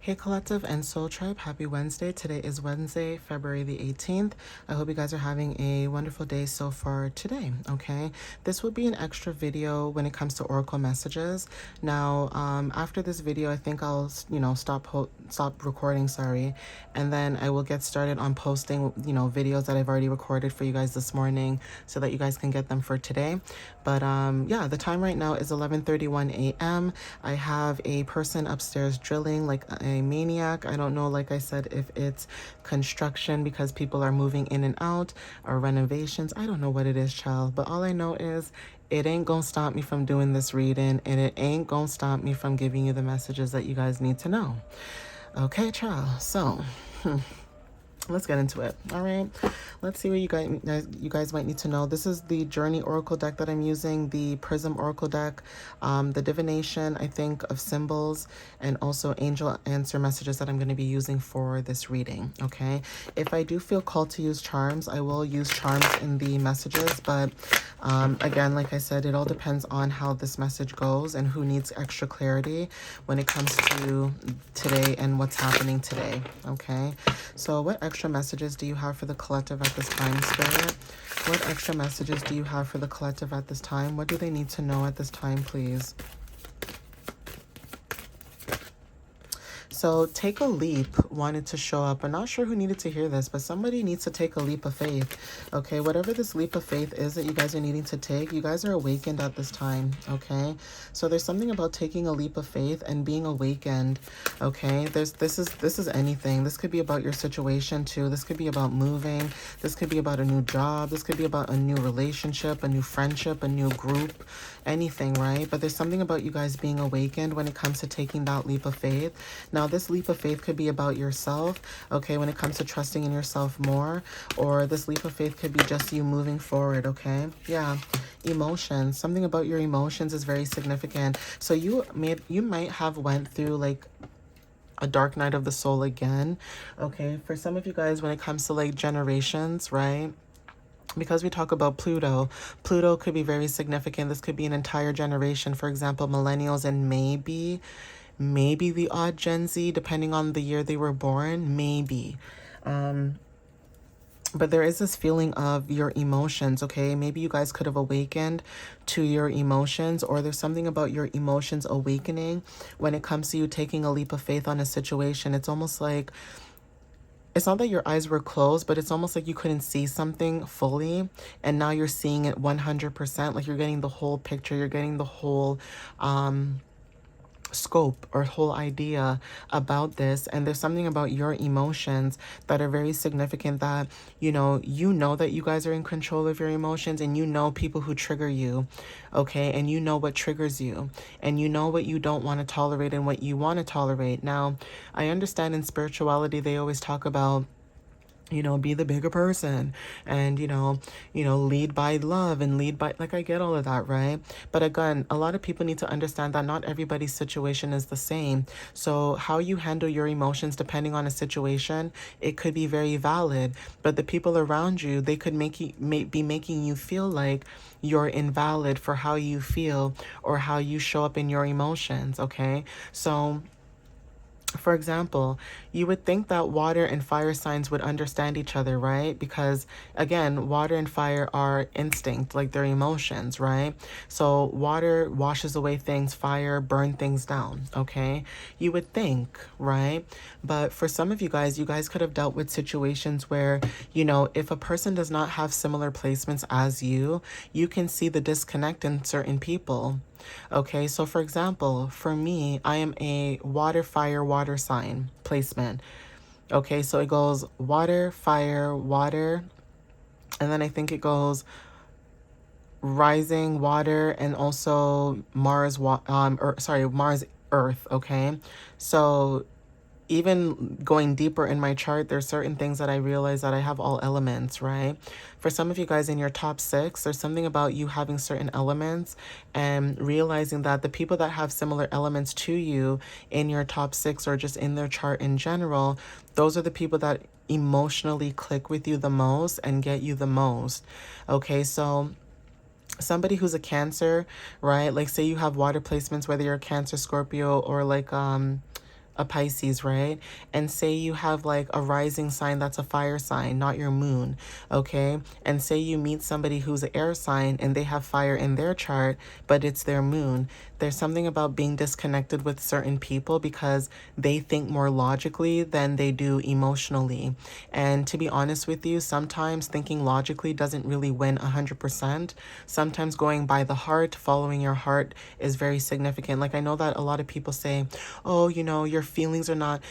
Hey Collective and Soul Tribe, happy Wednesday. Today is Wednesday, February the 18th. I hope you guys are having a wonderful day so far today, okay? This will be an extra video when it comes to Oracle messages. Now, after this video, I think I'll, stop recording, sorry. And then I will get started on posting, videos that I've already recorded for you guys this morning so that you guys can get them for today. But yeah, the time right now is 11:31 a.m. I have a person upstairs drilling like a maniac. I don't know, like I said, if it's construction because people are moving in and out or renovations. I don't know what it is, child. But all I know is it ain't gonna stop me from doing this reading, and it ain't gonna stop me from giving you the messages that you guys need to know. Okay, child. So, let's get into it. All right, let's see what you guys might need to know. This is the Journey Oracle deck that I'm using, the Prism Oracle deck, the divination, I think, of symbols, and also angel answer messages that I'm going to be using for this reading. Okay, if I do feel called to use charms, I will use charms in the messages, but again, like I said, it all depends on how this message goes and who needs extra clarity when it comes to today and what's happening today. Okay, so what extra messages do you have for the collective at this time, Spirit? What extra messages do you have for the collective at this time? What do they need to know at this time, please? So take a leap wanted to show up. I'm not sure who needed to hear this, but somebody needs to take a leap of faith. Okay, whatever this leap of faith is that you guys are needing to take, you guys are awakened at this time. Okay, so there's something about taking a leap of faith and being awakened. Okay, this is anything. This could be about your situation too. This could be about moving. This could be about a new job. This could be about a new relationship, a new friendship, a new group, anything, right? But there's something about you guys being awakened when it comes to taking that leap of faith. Now, this leap of faith could be about yourself, okay, when it comes to trusting in yourself more, or this leap of faith could be just you moving forward, okay? Yeah, emotions. Something about your emotions is very significant. So you might have went through like a dark night of the soul again, okay? For some of you guys, when it comes to like generations, right? Because we talk about Pluto could be very significant. This could be an entire generation, for example, millennials, and maybe the odd Gen Z, depending on the year they were born, maybe. But there is this feeling of your emotions, okay? Maybe you guys could have awakened to your emotions, or there's something about your emotions awakening when it comes to you taking a leap of faith on a situation. It's almost like, it's not that your eyes were closed, but it's almost like you couldn't see something fully, and now you're seeing it 100%. Like you're getting the whole picture, you're getting the whole scope or whole idea about this. And there's something about your emotions that are very significant, that you know that you guys are in control of your emotions, and you know people who trigger you, okay? And you know what triggers you, and you know what you don't want to tolerate and what you want to tolerate. Now, I understand in spirituality they always talk about, be the bigger person, and lead by love and lead by, like, I get all of that, right? But again, a lot of people need to understand that not everybody's situation is the same. So how you handle your emotions depending on a situation, it could be very valid, but the people around you, they could be making you feel like you're invalid for how you feel or how you show up in your emotions, okay? So for example, you would think that water and fire signs would understand each other, right? Because again, water and fire are instinct, like they're emotions, right? So water washes away things, fire burn things down, okay? You would think, right? But for some of you guys could have dealt with situations where, if a person does not have similar placements as you can see the disconnect in certain people. Okay, so for example, for me, I am a water, fire, water sign placement. Okay, so it goes water, fire, water, and then I think it goes rising, water, and also Mars, Mars, earth, okay? So even going deeper in my chart, there's certain things that I realize that I have all elements, right? For some of you guys in your top 6, there's something about you having certain elements and realizing that the people that have similar elements to you in your top 6 or just in their chart in general, those are the people that emotionally click with you the most and get you the most. Okay, so somebody who's a Cancer, right? Like say you have water placements, whether you're a Cancer, Scorpio, or like a Pisces, right? And say you have like a rising sign that's a fire sign, not your moon, okay? And say you meet somebody who's an air sign and they have fire in their chart, but it's their moon. There's something about being disconnected with certain people because they think more logically than they do emotionally. And to be honest with you, sometimes thinking logically doesn't really win 100%. Sometimes going by the heart, following your heart is very significant. Like I know that a lot of people say, "Oh, you know, your feelings are not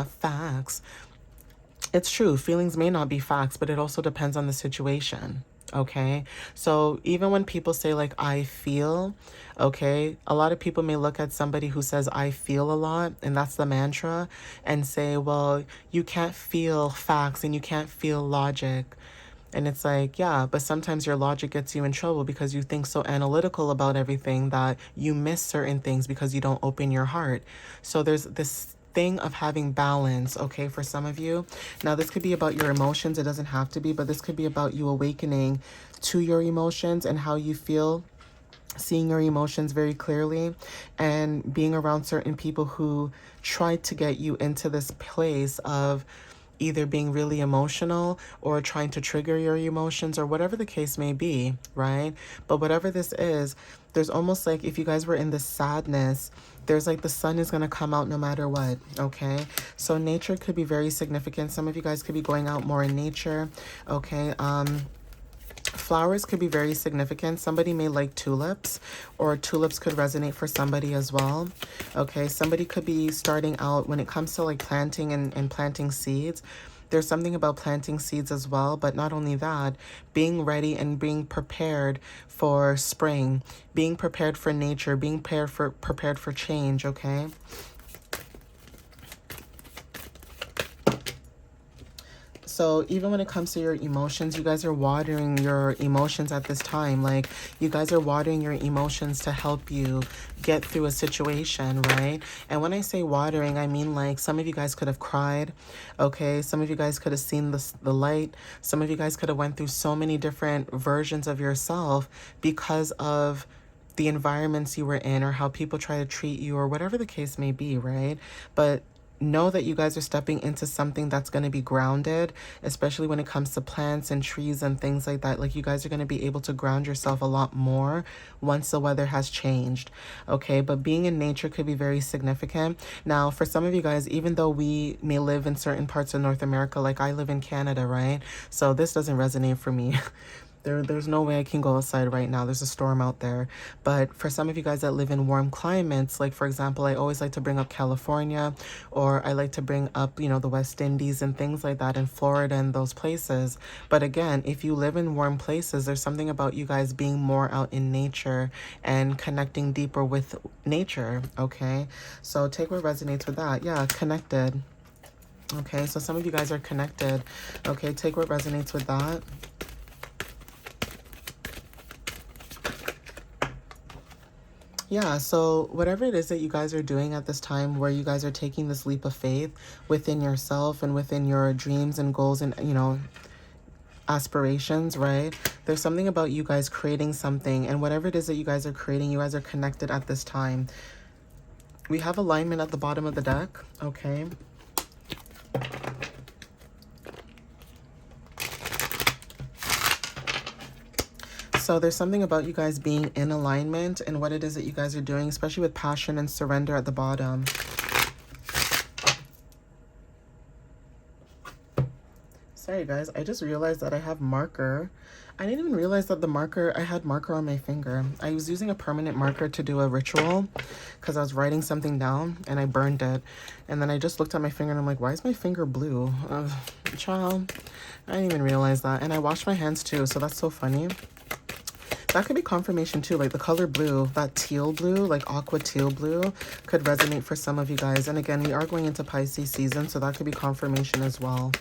facts." It's true, feelings may not be facts, but it also depends on the situation. Okay. So even when people say, like, I feel, okay, a lot of people may look at somebody who says, I feel a lot, and that's the mantra, and say, well, you can't feel facts and you can't feel logic. And it's like, yeah, but sometimes your logic gets you in trouble because you think so analytical about everything that you miss certain things because you don't open your heart. So there's this thing of having balance, okay, for some of you. Now, this could be about your emotions. It doesn't have to be, but this could be about you awakening to your emotions and how you feel, seeing your emotions very clearly, and being around certain people who try to get you into this place of either being really emotional or trying to trigger your emotions or whatever the case may be, right? But whatever this is, there's almost like if you guys were in this sadness, there's like the sun is going to come out no matter what, okay? So nature could be very significant. Some of you guys could be going out more in nature, okay? Flowers could be very significant. Somebody may like tulips, or tulips could resonate for somebody as well. Okay, somebody could be starting out when it comes to like planting and planting seeds. There's something about planting seeds as well, but not only that, being ready and being prepared for spring, being prepared for nature, being prepared for change, okay? So even when it comes to your emotions, you guys are watering your emotions at this time. Like you guys are watering your emotions to help you get through a situation, right? And when I say watering, I mean like some of you guys could have cried, okay? Some of you guys could have seen the light. Some of you guys could have went through so many different versions of yourself because of the environments you were in or how people try to treat you or whatever the case may be, right? But know that you guys are stepping into something that's going to be grounded, especially when it comes to plants and trees and things like that. Like you guys are going to be able to ground yourself a lot more once the weather has changed. Okay, but being in nature could be very significant. Now, for some of you guys, even though we may live in certain parts of North America, like I live in Canada, right? So this doesn't resonate for me. There's no way I can go outside right now. There's a storm out there. But for some of you guys that live in warm climates, like for example, I always like to bring up California, or I like to bring up, you know, the West Indies and things like that, in Florida and those places. But again, if you live in warm places, there's something about you guys being more out in nature and connecting deeper with nature, okay? So take what resonates with that. Yeah, connected. Okay, so some of you guys are connected. Okay, take what resonates with that. Yeah, so whatever it is that you guys are doing at this time where you guys are taking this leap of faith within yourself and within your dreams and goals and, you know, aspirations, right? There's something about you guys creating something, and whatever it is that you guys are creating, you guys are connected at this time. We have alignment at the bottom of the deck, okay? So there's something about you guys being in alignment and what it is that you guys are doing, especially with passion and surrender at the bottom. Sorry guys, I just realized that I have marker. I didn't even realize that I had marker on my finger. I was using a permanent marker to do a ritual because I was writing something down and I burned it. And then I just looked at my finger and I'm like, why is my finger blue? Child, I didn't even realize that. And I washed my hands too, so that's so funny. That could be confirmation too, like the color blue, that teal blue, like aqua teal blue, could resonate for some of you guys. And again, we are going into Pisces season, so that could be confirmation as well.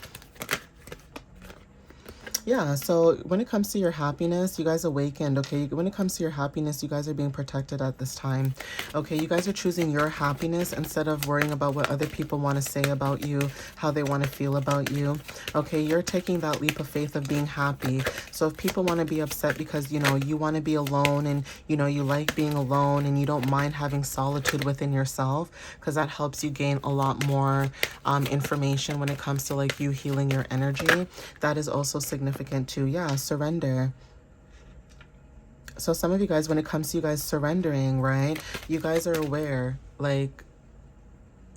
Yeah, so when it comes to your happiness, you guys awakened, okay? When it comes to your happiness, you guys are being protected at this time, okay? You guys are choosing your happiness instead of worrying about what other people want to say about you, how they want to feel about you, okay? You're taking that leap of faith of being happy. So if people want to be upset because, you know, you want to be alone and, you know, you like being alone and you don't mind having solitude within yourself, because that helps you gain a lot more information when it comes to like you healing your energy. That is also significant too. Yeah, surrender. So some of you guys, when it comes to you guys surrendering, right, you guys are aware, like,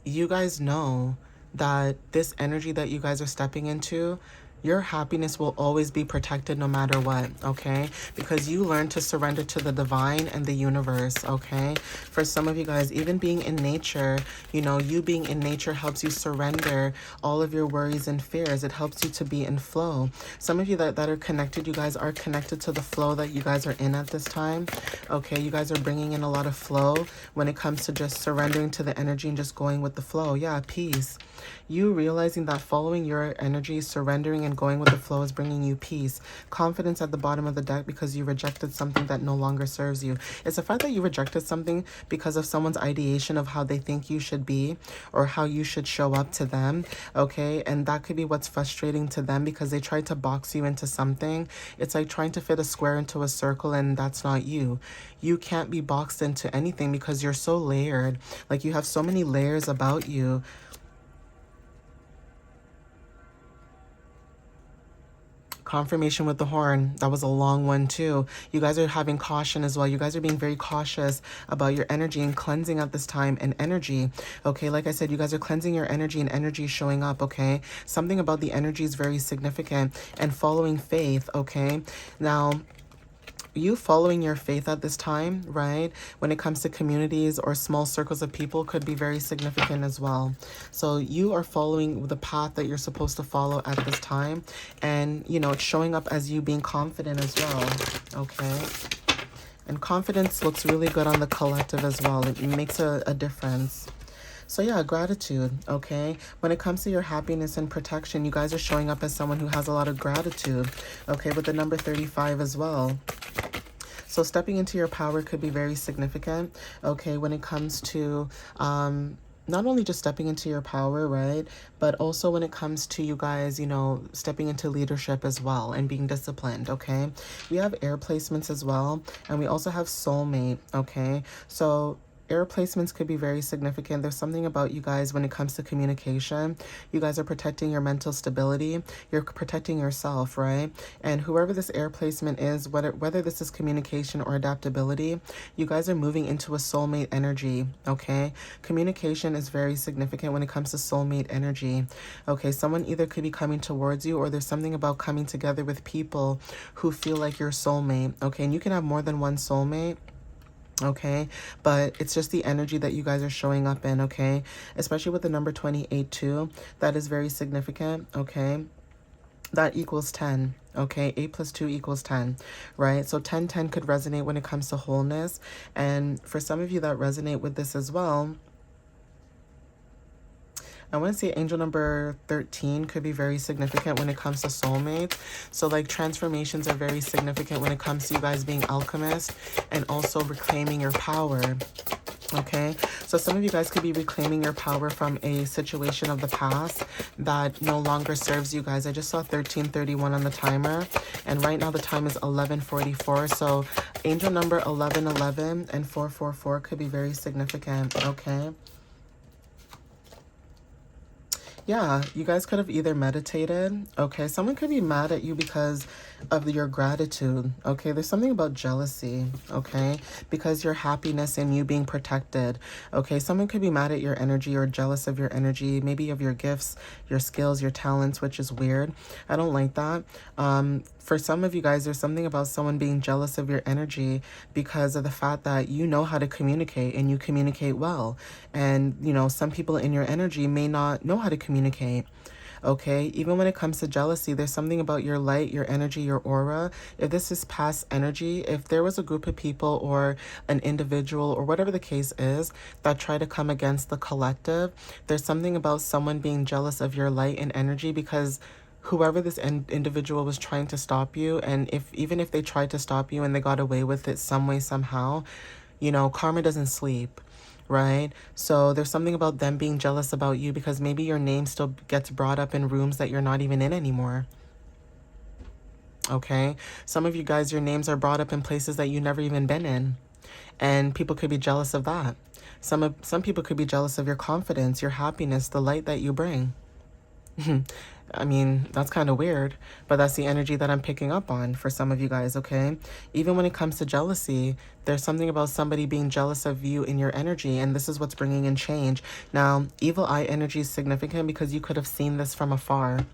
you guys know that this energy that you guys are stepping into, your happiness will always be protected no matter what, okay? Because you learn to surrender to the divine and the universe, okay? For some of you guys, even being in nature, you know, you being in nature helps you surrender all of your worries and fears. It helps you to be in flow. Some of you that are connected, you guys are connected to the flow that you guys are in at this time, okay? You guys are bringing in a lot of flow when it comes to just surrendering to the energy and just going with the flow. Yeah, peace. You realizing that following your energy, surrendering and going with the flow is bringing you peace. Confidence at the bottom of the deck because you rejected something that no longer serves you. It's the fact that you rejected something because of someone's ideation of how they think you should be or how you should show up to them, okay? And that could be what's frustrating to them because they tried to box you into something. It's like trying to fit a square into a circle, and that's not you. You can't be boxed into anything because you're so layered. Like, you have so many layers about you. Confirmation with the horn. That was a long one too. You guys are having caution as well. You guys are being very cautious about your energy and cleansing at this time and energy. Okay, like I said, you guys are cleansing your energy and energy is showing up, okay? Something about the energy is very significant and following faith, okay? Now, you following your faith at this time, right, when it comes to communities or small circles of people could be very significant as well. So you are following the path that you're supposed to follow at this time, and you know, it's showing up as you being confident as well, okay? And confidence looks really good on the collective as well. It makes a difference. So yeah, gratitude, okay? When it comes to your happiness and protection, you guys are showing up as someone who has a lot of gratitude, okay, with the number 35 as well. So stepping into your power could be very significant, okay, when it comes to not only just stepping into your power, right, but also when it comes to you guys, you know, stepping into leadership as well and being disciplined, okay? We have air placements as well, and we also have soulmate, okay? So air placements could be very significant. There's something about you guys when it comes to communication. You guys are protecting your mental stability. You're protecting yourself, right? And whoever this air placement is, whether this is communication or adaptability, you guys are moving into a soulmate energy, okay? Communication is very significant when it comes to soulmate energy, okay? Someone either could be coming towards you, or there's something about coming together with people who feel like your soulmate, okay? And you can have more than one soulmate, okay, but it's just the energy that you guys are showing up in, okay? Especially with the number 28 too, that is very significant, okay? That equals 10, okay? 8 plus 2 equals 10, right? So 10 could resonate when it comes to wholeness, and for some of you that resonate with this as well, I want to say angel number 13 could be very significant when it comes to soulmates. So like transformations are very significant when it comes to you guys being alchemists and also reclaiming your power. Okay, so some of you guys could be reclaiming your power from a situation of the past that no longer serves you guys. I just saw 1331 on the timer, and right now the time is 11:44. So angel number 1111 and 444 could be very significant, okay? Yeah, you guys could have either meditated, okay? Someone could be mad at you because of your gratitude, okay? There's something about jealousy, okay? Because your happiness and you being protected, okay? Someone could be mad at your energy or jealous of your energy, maybe of your gifts, your skills, your talents, which is weird. I don't like that. For some of you guys, there's something about someone being jealous of your energy because of the fact that you know how to communicate and you communicate well. And, you know, some people in your energy may not know how to communicate. Okay, even when it comes to jealousy, there's something about your light, your energy, your aura. If this is past energy, if there was a group of people or an individual or whatever the case is that try to come against the collective, there's something about someone being jealous of your light and energy because whoever this individual was trying to stop you, and even if they tried to stop you and they got away with it some way, somehow, you know, karma doesn't sleep, right? So there's something about them being jealous about you because maybe your name still gets brought up in rooms that you're not even in anymore. Okay? Some of you guys, your names are brought up in places that you've never even been in. And people could be jealous of that. Some people could be jealous of your confidence, your happiness, the light that you bring. I mean, that's kind of weird, but that's the energy that I'm picking up on for some of you guys, okay? Even when it comes to jealousy, there's something about somebody being jealous of you in your energy, and this is what's bringing in change. Now, evil eye energy is significant because you could have seen this from afar.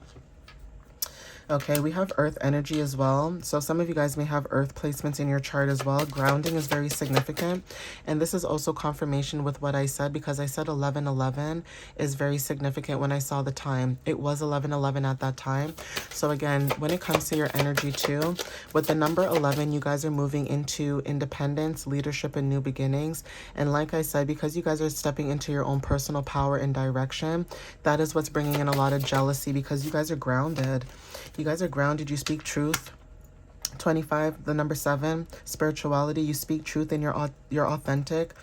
Okay, we have earth energy as well. So some of you guys may have earth placements in your chart as well. Grounding is very significant. And this is also confirmation with what I said, because I said 1111 is very significant when I saw the time. It was 1111 at that time. So again, when it comes to your energy too, with the number 11, you guys are moving into independence, leadership, and new beginnings. And like I said, because you guys are stepping into your own personal power and direction, that is what's bringing in a lot of jealousy, because you guys are grounded. You guys are grounded. You speak truth. 25, the number 7, spirituality. You speak truth and you're authentic.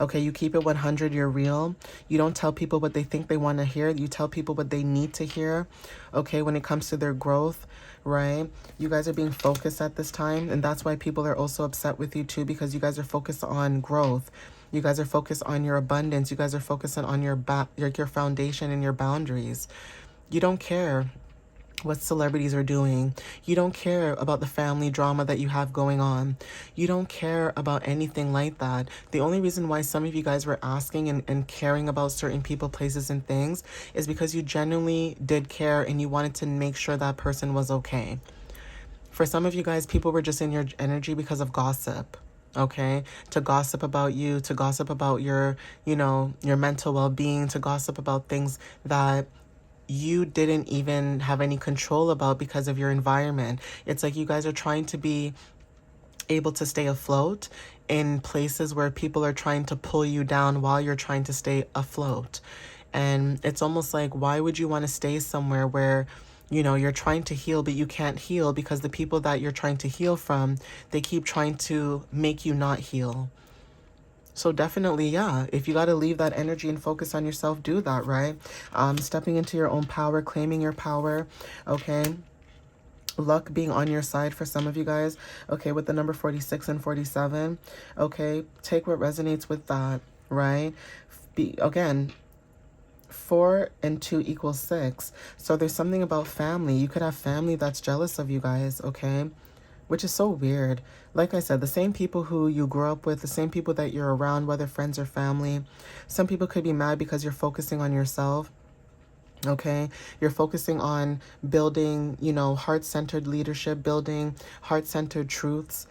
Okay, you keep it 100. You're real. You don't tell people what they think they want to hear. You tell people what they need to hear. Okay, when it comes to their growth, right? You guys are being focused at this time, and that's why people are also upset with you too, because you guys are focused on growth. You guys are focused on your abundance. You guys are focusing on your foundation and your boundaries. You don't care what celebrities are doing. You don't care about the family drama that you have going on. You don't care about anything like that. The only reason why some of you guys were asking and caring about certain people, places, and things is because you genuinely did care and you wanted to make sure that person was okay. For some of you guys, people were just in your energy because of gossip. Okay, to gossip about you, to gossip about your, you know, your mental well-being, to gossip about things that you didn't even have any control about because of your environment. It's like you guys are trying to be able to stay afloat in places where people are trying to pull you down while you're trying to stay afloat. And it's almost like, why would you want to stay somewhere where, you know, you're trying to heal, but you can't heal because the people that you're trying to heal from, they keep trying to make you not heal. So definitely, yeah, if you got to leave that energy and focus on yourself, do that, right? Stepping into your own power, claiming your power, okay? Luck being on your side for some of you guys, okay, with the number 46 and 47, okay? Take what resonates with that, right? Again, 4 and 2 equals 6. So there's something about family. You could have family that's jealous of you guys, okay? Which is so weird. Like I said, the same people who you grew up with, the same people that you're around, whether friends or family. Some people could be mad because you're focusing on yourself. Okay, you're focusing on building, you know, heart-centered leadership, building heart-centered truths.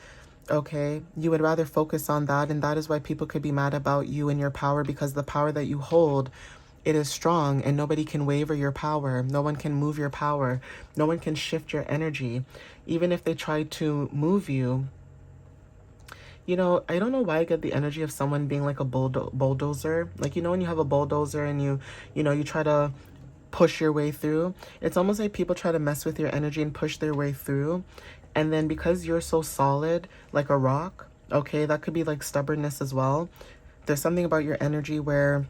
Okay, you would rather focus on that, and that is why people could be mad about you and your power, because the power that you hold, it is strong, and nobody can waver your power. No one can move your power. No one can shift your energy. Even if they try to move you, you know, I don't know why I get the energy of someone being like a bulldozer. Like, you know, when you have a bulldozer and you know, you try to push your way through. It's almost like people try to mess with your energy and push their way through. And then because you're so solid, like a rock, okay, that could be like stubbornness as well. There's something about your energy where,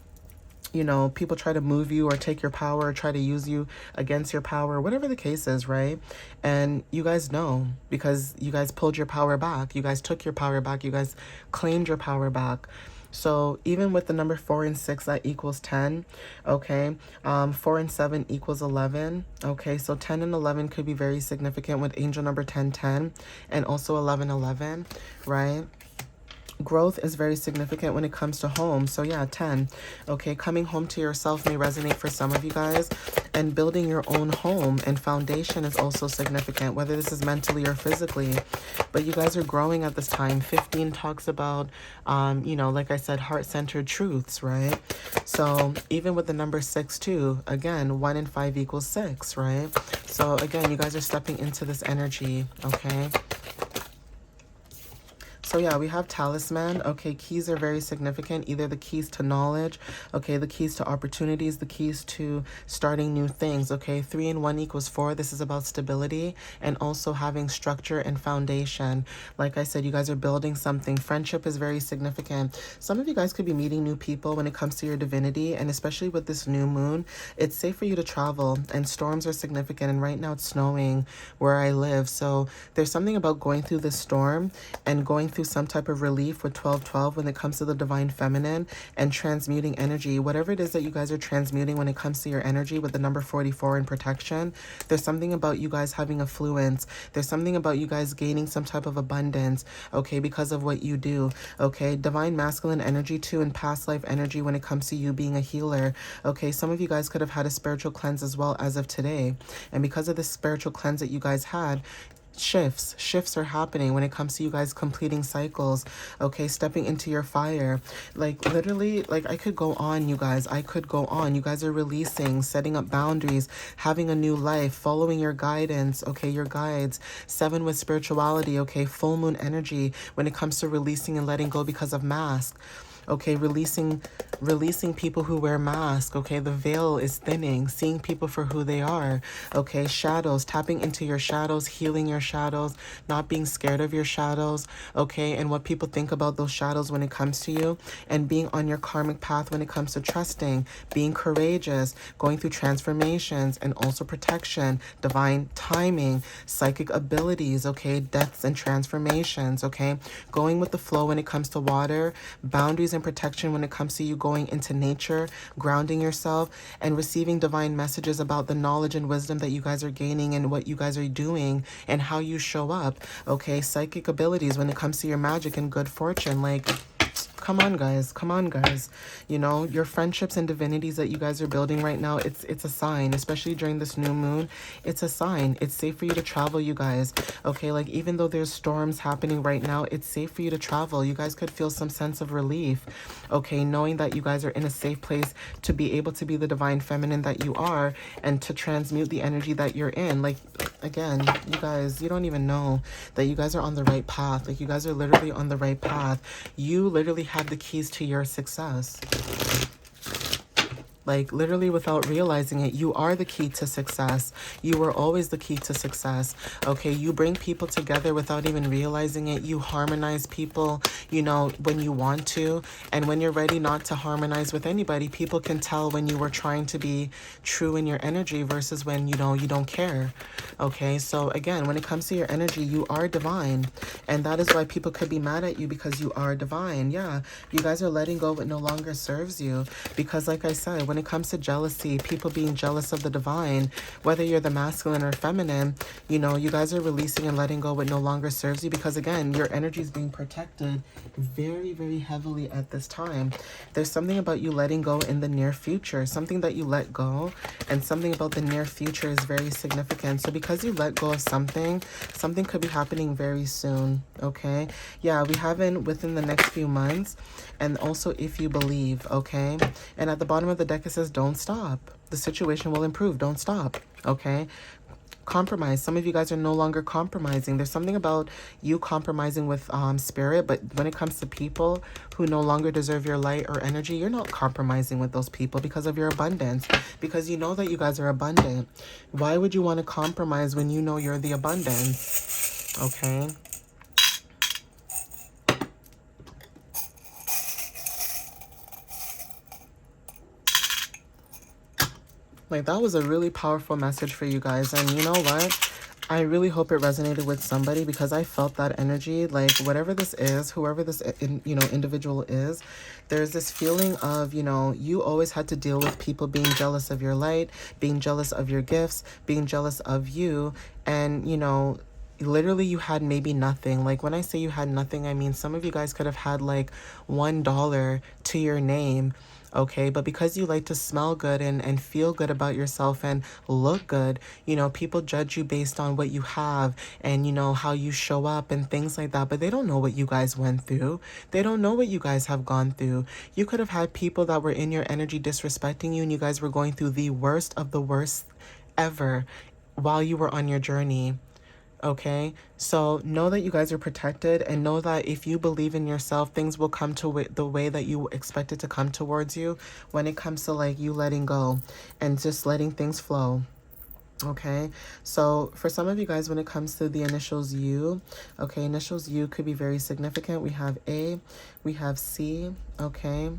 you know, people try to move you or take your power or try to use you against your power, whatever the case is, right? And you guys know, because you guys pulled your power back. You guys took your power back. You guys claimed your power back. So even with the number 4 and 6, that equals 10, okay? 4 and 7 equals 11, okay? So 10 and 11 could be very significant with angel number 1010 and also 1111, right? Growth is very significant when it comes to home. So yeah, 10. Okay, coming home to yourself may resonate for some of you guys. And building your own home and foundation is also significant, whether this is mentally or physically. But you guys are growing at this time. 15 talks about, you know, like I said, heart-centered truths, right? So even with the number 6 too, again, 1 and 5 equals 6, right? So again, you guys are stepping into this energy, okay? So yeah, we have talisman. Okay, keys are very significant. Either the keys to knowledge, okay, the keys to opportunities, the keys to starting new things. Okay, 3 and 1 equals 4. This is about stability and also having structure and foundation. Like I said, you guys are building something. Friendship is very significant. Some of you guys could be meeting new people when it comes to your divinity, and especially with this new moon, it's safe for you to travel, and storms are significant. And right now it's snowing where I live. So there's something about going through this storm and going through some type of relief with 1212 when it comes to the divine feminine and transmuting energy. Whatever it is that you guys are transmuting when it comes to your energy with the number 44 in protection, there's something about you guys having affluence. There's something about you guys gaining some type of abundance, okay, because of what you do, okay? Divine masculine energy too, and past life energy when it comes to you being a healer, okay? Some of you guys could have had a spiritual cleanse as well as of today. And because of the spiritual cleanse that you guys had, shifts are happening when it comes to you guys completing cycles, okay, stepping into your fire. Like literally, like I could go on, you guys. I could go on. You guys are releasing, setting up boundaries, having a new life, following your guidance, okay, your guides. 7 with spirituality, okay, full moon energy when it comes to releasing and letting go because of mask. Okay, releasing people who wear masks. Okay, the veil is thinning, seeing people for who they are. Okay, shadows, tapping into your shadows, healing your shadows, not being scared of your shadows. Okay, and what people think about those shadows when it comes to you, and being on your karmic path when it comes to trusting, being courageous, going through transformations, and also protection, divine timing, psychic abilities. Okay, deaths and transformations. Okay, going with the flow when it comes to water, boundaries and protection when it comes to you going into nature, grounding yourself, and receiving divine messages about the knowledge and wisdom that you guys are gaining and what you guys are doing and how you show up. Okay, psychic abilities when it comes to your magic and good fortune. Like, come on, guys. Come on, guys. You know, your friendships and divinities that you guys are building right now, it's a sign, especially during this new moon. It's a sign. It's safe for you to travel, you guys. Okay, like even though there's storms happening right now, it's safe for you to travel. You guys could feel some sense of relief, okay, knowing that you guys are in a safe place to be able to be the divine feminine that you are and to transmute the energy that you're in. Like, again, you guys, you don't even know that you guys are on the right path. Like, you guys are literally on the right path. You literally have the keys to your success. Like literally without realizing it, you are the key to success. You were always the key to success. Okay, you bring people together without even realizing it. You harmonize people, you know, when you want to. And when you're ready not to harmonize with anybody, people can tell when you were trying to be true in your energy versus when, you know, you don't care. Okay, so again, when it comes to your energy, you are divine. And that is why people could be mad at you, because you are divine. Yeah, you guys are letting go what no longer serves you. Because like I said, when it comes to jealousy, people being jealous of the divine, whether you're the masculine or feminine, you know, you guys are releasing and letting go what no longer serves you, because again, your energy is being protected very, very heavily at this time. There's something about you letting go in the near future, something that you let go, and something about the near future is very significant. So because you let go of something, something could be happening very soon. Okay, yeah, we haven't within the next few months, and also if you believe. Okay, and at the bottom of the deck it says don't stop, the situation will improve, don't stop. Okay, compromise. Some of you guys are no longer compromising. There's something about you compromising with spirit, but when it comes to people who no longer deserve your light or energy, you're not compromising with those people because of your abundance, because you know that you guys are abundant. Why would you want to compromise when you know you're the abundance? Okay, like that was a really powerful message for you guys. And you know what, I really hope it resonated with somebody, because I felt that energy. Like whatever this is, whoever this you know, individual is, there's this feeling of, you know, you always had to deal with people being jealous of your light, being jealous of your gifts, being jealous of you. And you know, literally you had maybe nothing. Like when I say you had nothing, I mean some of you guys could have had like $1 to your name. Okay, but because you like to smell good and feel good about yourself and look good, you know, people judge you based on what you have and, you know, how you show up and things like that. But they don't know what you guys went through. They don't know what you guys have gone through. You could have had people that were in your energy disrespecting you, and you guys were going through the worst of the worst ever while you were on your journey. Okay, so know that you guys are protected, and know that if you believe in yourself, things will come to the way that you expect it to come towards you when it comes to like you letting go and just letting things flow. Okay, so for some of you guys, when it comes to the initials U, okay, initials U could be very significant. We have A, we have C, okay.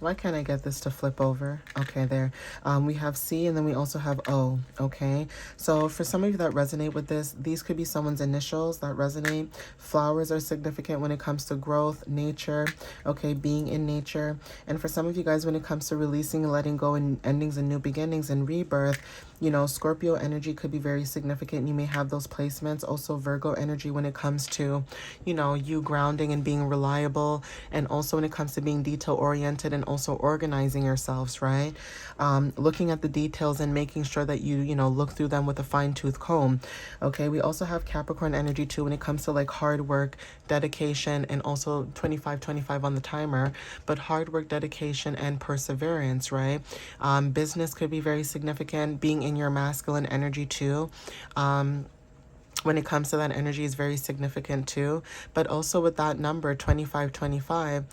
Why can't I get this to flip over? Okay, there. We have C, and then we also have O, okay? So for some of you that resonate with this, these could be someone's initials that resonate. Flowers are significant when it comes to growth, nature, okay, being in nature. And for some of you guys, when it comes to releasing and letting go and endings and new beginnings and rebirth, you know, Scorpio energy could be very significant. You may have those placements. Also Virgo energy when it comes to, you know, you grounding and being reliable. And also when it comes to being detail oriented and also organizing yourselves, right? Looking at the details and making sure that you know, look through them with a fine tooth comb. Okay, we also have Capricorn energy too when it comes to like hard work, dedication, and also 25 on the timer, but hard work, dedication, and perseverance, right? Business could be very significant. Being in your masculine energy too. When it comes to that energy is very significant too. But also with that number 2525,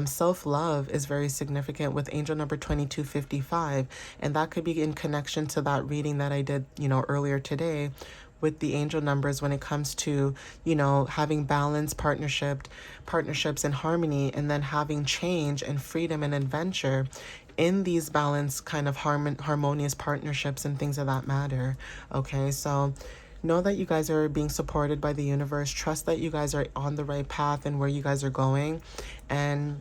self-love is very significant with angel number 2255, and that could be in connection to that reading that I did, you know, earlier today with the angel numbers when it comes to, you know, having balanced partnerships and harmony, and then having change and freedom and adventure in these balanced kind of harmonious partnerships and things of that matter. Okay, so know that you guys are being supported by the universe. Trust that you guys are on the right path and where you guys are going. And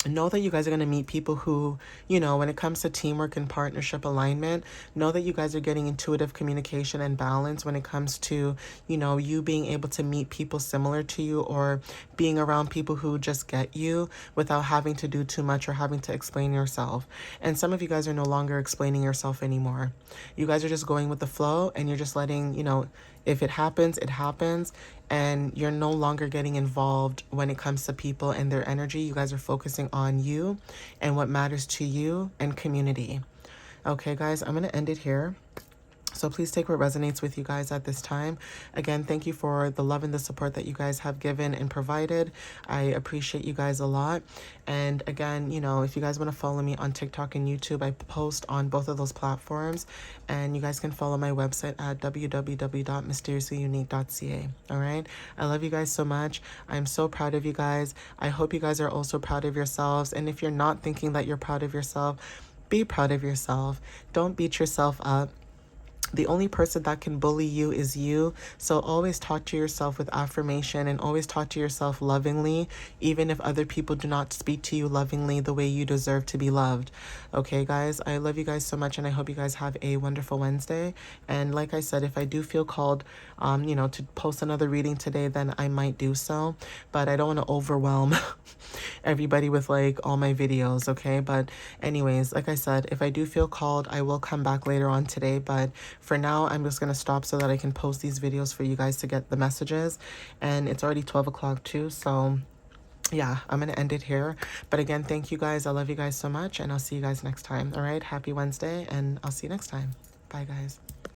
know that you guys are going to meet people who, you know, when it comes to teamwork and partnership alignment, know that you guys are getting intuitive communication and balance when it comes to, you know, you being able to meet people similar to you, or being around people who just get you without having to do too much or having to explain yourself. And some of you guys are no longer explaining yourself anymore. You guys are just going with the flow, and you're just letting, you know, if it happens, it happens, and you're no longer getting involved when it comes to people and their energy. You guys are focusing on you and what matters to you and community. Okay, guys, I'm going to end it here. So please take what resonates with you guys at this time. Again, thank you for the love and the support that you guys have given and provided. I appreciate you guys a lot. And again, you know, if you guys want to follow me on TikTok and YouTube, I post on both of those platforms. And you guys can follow my website at www.mysteriouslyunique.ca. All right. I love you guys so much. I'm so proud of you guys. I hope you guys are also proud of yourselves. And if you're not thinking that you're proud of yourself, be proud of yourself. Don't beat yourself up. The only person that can bully you is you. So always talk to yourself with affirmation, and always talk to yourself lovingly, even if other people do not speak to you lovingly the way you deserve to be loved. Okay, guys, I love you guys so much, and I hope you guys have a wonderful Wednesday. And like I said, if I do feel called, you know, to post another reading today, then I might do so. But I don't want to overwhelm everybody with like all my videos, okay? But anyways, like I said, if I do feel called, I will come back later on today. But for now, I'm just going to stop so that I can post these videos for you guys to get the messages. And it's already 12 o'clock too. So yeah, I'm going to end it here. But again, thank you guys. I love you guys so much. And I'll see you guys next time. All right. Happy Wednesday. And I'll see you next time. Bye, guys.